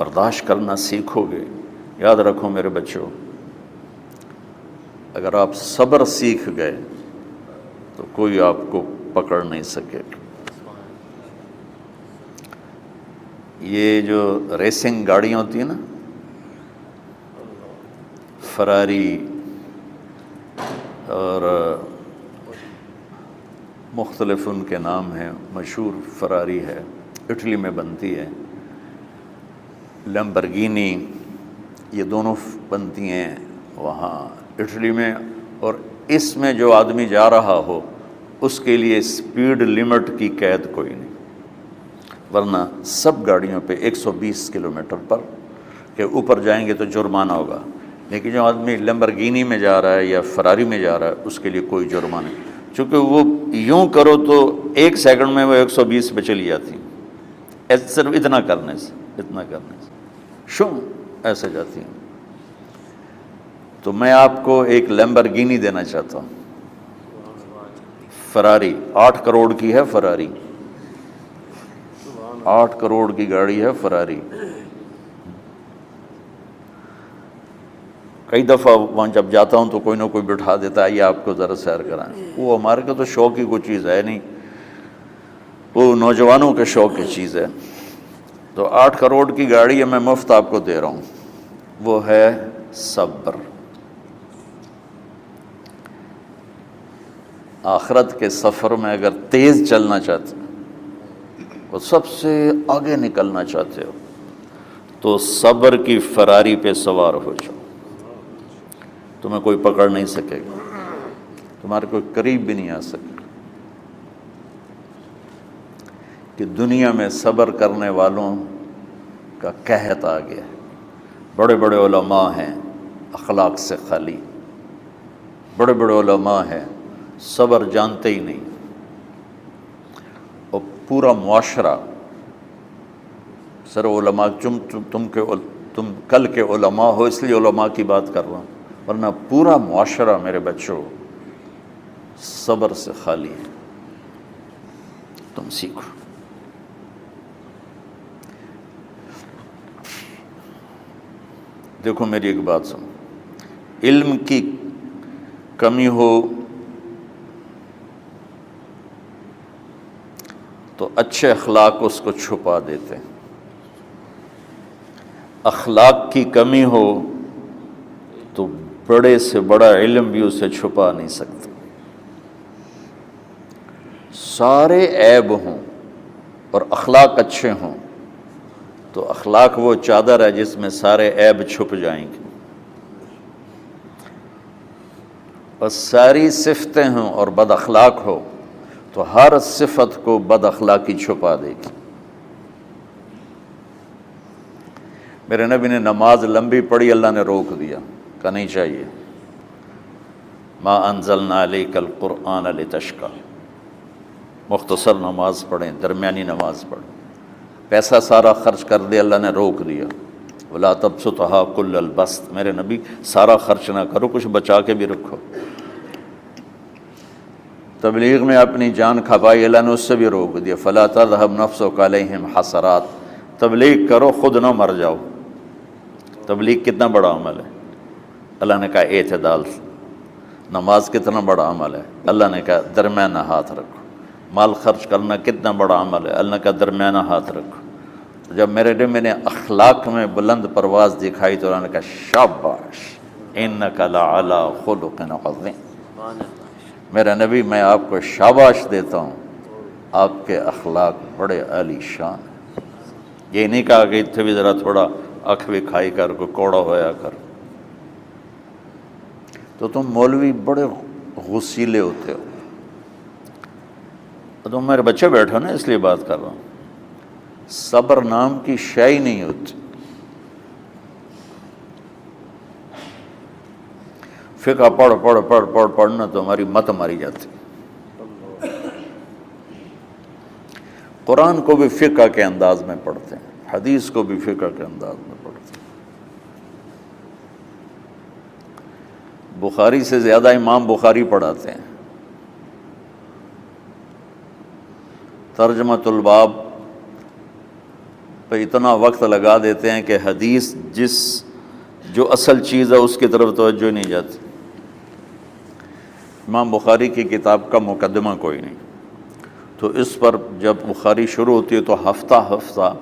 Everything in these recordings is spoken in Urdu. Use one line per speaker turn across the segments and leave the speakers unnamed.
برداشت کرنا سیکھو گے، یاد رکھو میرے بچوں، اگر آپ صبر سیکھ گئے تو کوئی آپ کو پکڑ نہیں سکے گا۔ یہ جو ریسنگ گاڑیاں ہوتی ہیں نا، فراری اور مختلف ان کے نام ہیں، مشہور فراری ہے، اٹلی میں بنتی ہے، لیمبرگینی، یہ دونوں بنتی ہیں وہاں اٹلی میں، اور اس میں جو آدمی جا رہا ہو اس کے لیے سپیڈ لمٹ کی قید کوئی نہیں، ورنہ سب گاڑیوں پہ 120 کلومیٹر پر کے اوپر جائیں گے تو جرمانہ ہوگا، لیکن جو آدمی لیمبرگینی میں جا رہا ہے یا فراری میں جا رہا ہے اس کے لیے کوئی جرمانہ نہیں، چونکہ وہ یوں کرو تو 1 سیکنڈ میں وہ 120 پہ چلی جاتی، صرف اتنا کرنے سے شو ایسے جاتی ہیں۔ تو میں آپ کو ایک لیمبرگینی دینا چاہتا ہوں، فراری 8 کروڑ کی ہے، فراری 8 کروڑ کی گاڑی ہے فراری۔ کئی دفعہ وہاں جب جاتا ہوں تو کوئی نہ کوئی بٹھا دیتا ہے، یہ آپ کو ذرا سیر کرائیں، وہ ہمارے کو تو شوق کی کوئی چیز ہے نہیں، وہ نوجوانوں کے شوق کی چیز ہے۔ تو 8 کروڑ کی گاڑی ہے، میں مفت آپ کو دے رہا ہوں، وہ ہے صبر۔ آخرت کے سفر میں اگر تیز چلنا چاہتے ہو، سب سے آگے نکلنا چاہتے ہو، تو صبر کی فراری پہ سوار ہو جاؤ، تمہیں کوئی پکڑ نہیں سکے گا، تمہارے کوئی قریب بھی نہیں آ سکے گا، کہ دنیا میں صبر کرنے والوں کا قحط آ گیا ہے۔ بڑے بڑے علماء ہیں اخلاق سے خالی، بڑے بڑے علماء ہیں صبر جانتے ہی نہیں، اور پورا معاشرہ، سر علماء تم کل کے علماء ہو اس لیے علماء کی بات کر رہا ہوں، ورنہ پورا معاشرہ میرے بچوں صبر سے خالی ہے۔ تم سیکھو۔ دیکھو میری ایک بات سنو، علم کی کمی ہو تو اچھے اخلاق اس کو چھپا دیتے ہیں، اخلاق کی کمی ہو تو بڑے سے بڑا علم بھی اسے چھپا نہیں سکتا۔ سارے عیب ہوں اور اخلاق اچھے ہوں تو اخلاق وہ چادر ہے جس میں سارے عیب چھپ جائیں گے، اور ساری صفتیں ہوں اور بد اخلاق ہو تو ہر صفت کو بد اخلاقی چھپا دے گی۔ میرے نبی نے نماز لمبی پڑھی، اللہ نے روک دیا، کہا نہیں چاہیے، ما انزلنا علیک القرآن لتشقی، مختصر نماز پڑھیں، درمیانی نماز پڑھیں، پیسہ سارا خرچ کر دے، اللہ نے روک دیا، ولا تبسطها کل البسط، میرے نبی سارا خرچ نہ کرو، کچھ بچا کے بھی رکھو۔ تبلیغ میں اپنی جان کھپائی، اللہ نے اس سے بھی روک دیا، فلا تذهب نفسک علیہم حسرات، تبلیغ کرو خود نہ مر جاؤ۔ تبلیغ کتنا بڑا عمل ہے، اللہ نے کہا اعتدال۔ نماز کتنا بڑا عمل ہے، اللہ نے کہا درمیانہ ہاتھ رکھو۔ مال خرچ کرنا کتنا بڑا عمل ہے، اللہ نے کہا درمیانہ ہاتھ رکھو۔ جب میرے نبی نے اخلاق میں بلند پرواز دکھائی تو اللہ نے کہا شاباش انک لعلی خلق عظیم، میرا نبی میں آپ کو شاباش دیتا ہوں، آپ کے اخلاق بڑے عالی شان ہیں۔ یہ نہیں کہا کہ اتنے بھی ذرا تھوڑا اکھ بھی کھائی کر کو کوڑا ہویا کر، تو تم مولوی بڑے غسیلے ہوتے ہو، تم میرے بچے بیٹھو نا اس لیے بات کر رہا ہوں۔ صبر نام کی شے ہی نہیں ہوتی۔ فقہ پڑھنا تو ہماری مت ماری جاتی۔ قرآن کو بھی فقہ کے انداز میں پڑھتے ہیں، حدیث کو بھی فقہ کے انداز میں پڑھتے ہیں۔ بخاری سے زیادہ امام بخاری پڑھاتے ہیں، ترجمۃ الباب پہ اتنا وقت لگا دیتے ہیں کہ حدیث جو اصل چیز ہے اس کی طرف توجہ نہیں جاتی۔ امام بخاری کی کتاب کا مقدمہ کوئی نہیں، تو اس پر جب بخاری شروع ہوتی ہے تو ہفتہ ہفتہ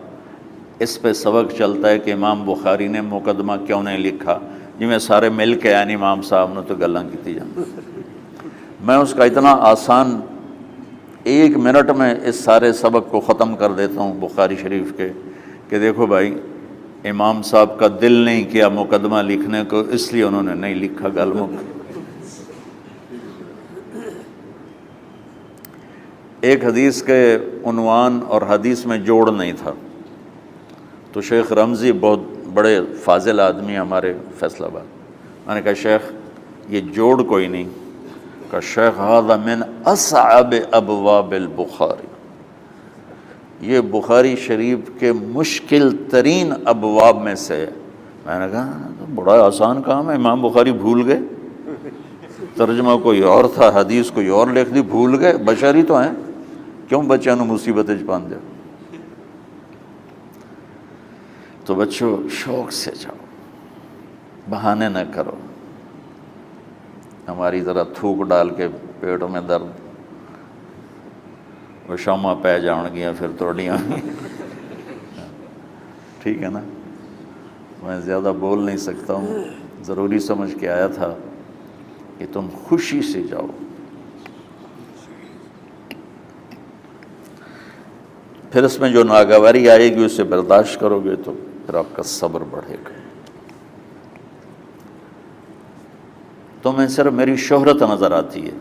اس پہ سبق چلتا ہے کہ امام بخاری نے مقدمہ کیوں نہیں لکھا، جی میں سارے مل کے یعنی امام صاحب نے تو گلاں کی جان۔ میں اس کا اتنا آسان 1 منٹ میں اس سارے سبق کو ختم کر دیتا ہوں بخاری شریف کے، کہ دیکھو بھائی امام صاحب کا دل نہیں کیا مقدمہ لکھنے کو، اس لیے انہوں نے نہیں لکھا۔ گلموں ایک حدیث کے عنوان اور حدیث میں جوڑ نہیں تھا، تو شیخ رمزی بہت بڑے فاضل آدمی ہمارے فیصل آباد، میں نے کہا شیخ یہ جوڑ کوئی نہیں، کہا شیخ ھذا من اصعب ابواب البخاری، یہ بخاری شریف کے مشکل ترین ابواب میں سے۔ میں نے کہا بڑا آسان کام ہے، امام بخاری بھول گئے، ترجمہ کوئی اور تھا، حدیث کوئی اور لکھ دی، بھول گئے، بشر ہی تو ہیں، کیوں بچوں نے مصیبت پان دیا۔ تو بچوں شوق سے جاؤ، بہانے نہ کرو، ہماری طرح تھوک ڈال کے پیٹ میں درد، وہ شامہ پہ جان گیا پھر توڑیاں۔ ٹھیک ہے نا، میں زیادہ بول نہیں سکتا ہوں، ضروری سمجھ کے آیا تھا کہ تم خوشی سے جاؤ۔ پھر اس میں جو ناگواری آئے گی اسے برداشت کرو گے تو پھر آپ کا صبر بڑھے گا۔ تمہیں صرف میری شہرت نظر آتی ہے،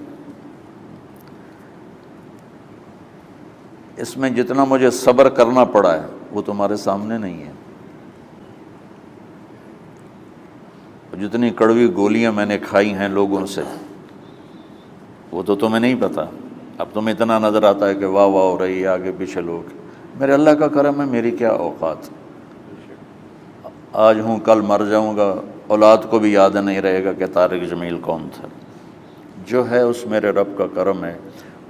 اس میں جتنا مجھے صبر کرنا پڑا ہے وہ تمہارے سامنے نہیں ہے، جتنی کڑوی گولیاں میں نے کھائی ہیں لوگوں سے وہ تو تمہیں نہیں پتہ۔ اب تمہیں اتنا نظر آتا ہے کہ واہ واہ ہو رہی ہے آگے پیچھے لوگ، میرے اللہ کا کرم ہے، میری کیا اوقات، آج ہوں کل مر جاؤں گا، اولاد کو بھی یاد نہیں رہے گا کہ طارق جمیل کون تھا۔ جو ہے اس میرے رب کا کرم ہے،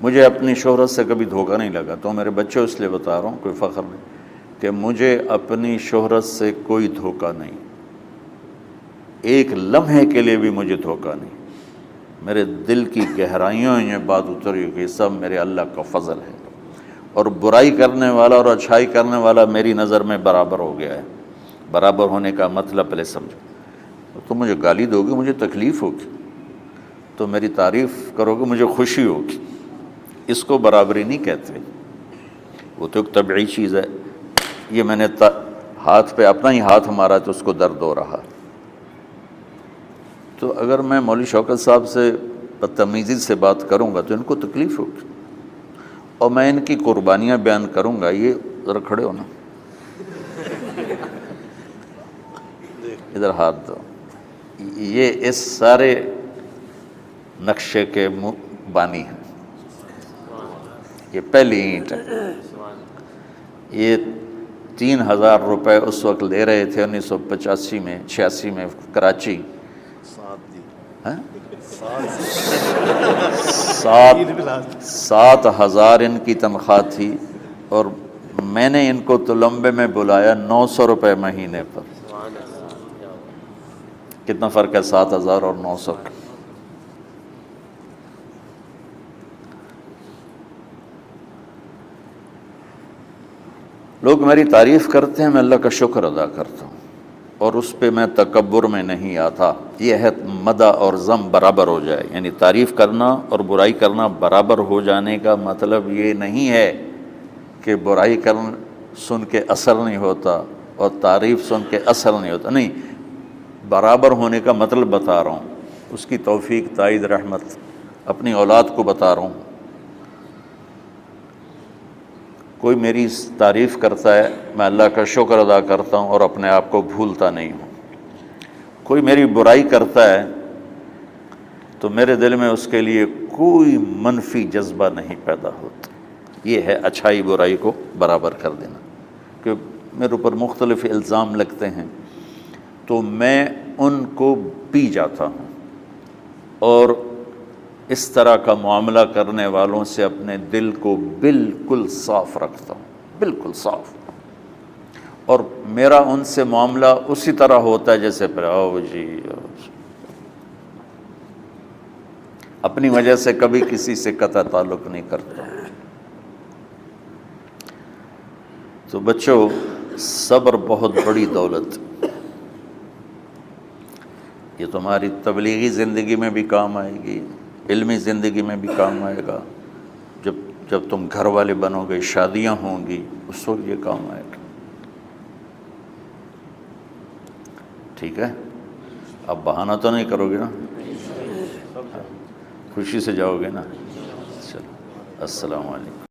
مجھے اپنی شہرت سے کبھی دھوکہ نہیں لگا، تو میرے بچوں اس لیے بتا رہا ہوں، کوئی فخر نہیں، کہ مجھے اپنی شہرت سے کوئی دھوکہ نہیں، ایک لمحے کے لیے بھی مجھے دھوکہ نہیں، میرے دل کی گہرائیوں میں یہ بات اتری کہ سب میرے اللہ کا فضل ہے، اور برائی کرنے والا اور اچھائی کرنے والا میری نظر میں برابر ہو گیا ہے۔ برابر ہونے کا مطلب پہلے سمجھو، تم مجھے گالی دو گے مجھے تکلیف ہوگی، تو میری تعریف کرو گے مجھے خوشی ہوگی، اس کو برابری نہیں کہتے، وہ تو ایک طبعی چیز ہے۔ یہ میں نے ہاتھ پہ اپنا ہی ہاتھ مارا تو اس کو درد ہو رہا، تو اگر میں مولوی شوکت صاحب سے بدتمیزی سے بات کروں گا تو ان کو تکلیف ہوگی، اور میں ان کی قربانیاں بیان کروں گا، یہ ذرا کھڑے ہونا، ادھر ہاتھ دو، یہ اس سارے نقشے کے بانی ہیں، یہ پہلی اینٹ ہے، یہ 3000 روپے اس وقت لے رہے تھے 1985 میں 86 میں کراچی، 7,000 ان کی تنخواہ تھی، اور میں نے ان کو تلمبے میں بلایا 900 روپے مہینے پر۔ کتنا فرق ہے 7,000 اور 900 کا؟ لوگ میری تعریف کرتے ہیں، میں اللہ کا شکر ادا کرتا ہوں، اور اس پہ میں تکبر میں نہیں آتا۔ یہ ہے مدح اور ذم برابر ہو جائے، یعنی تعریف کرنا اور برائی کرنا برابر ہو جانے کا مطلب یہ نہیں ہے کہ برائی کرنا سن کے اثر نہیں ہوتا اور تعریف سن کے اثر نہیں ہوتا، نہیں، برابر ہونے کا مطلب بتا رہا ہوں، اس کی توفیق تائید رحمت اپنی اولاد کو بتا رہا ہوں۔ کوئی میری تعریف کرتا ہے میں اللہ کا شکر ادا کرتا ہوں اور اپنے آپ کو بھولتا نہیں ہوں، کوئی میری برائی کرتا ہے تو میرے دل میں اس کے لیے کوئی منفی جذبہ نہیں پیدا ہوتا۔ یہ ہے اچھائی برائی کو برابر کر دینا، کہ میرے اوپر مختلف الزام لگتے ہیں تو میں ان کو پی جاتا ہوں، اور اس طرح کا معاملہ کرنے والوں سے اپنے دل کو بالکل صاف رکھتا ہوں، بالکل صاف، میرا ان سے معاملہ اسی طرح ہوتا ہے جیسے پھر آؤ جی اپنی وجہ سے کبھی کسی سے قطع تعلق نہیں کرتا۔ تو بچوں، صبر بہت بڑی دولت، یہ تمہاری تبلیغی زندگی میں بھی کام آئے گی، علمی زندگی میں بھی کام آئے گا، جب تم گھر والے بنو گے، شادیاں ہوں گی، اس وقت یہ کام آئے گا۔ ٹھیک ہے، اب بہانہ تو نہیں کرو گے نا، خوشی سے جاؤ گے نا؟ چلو، السلام علیکم۔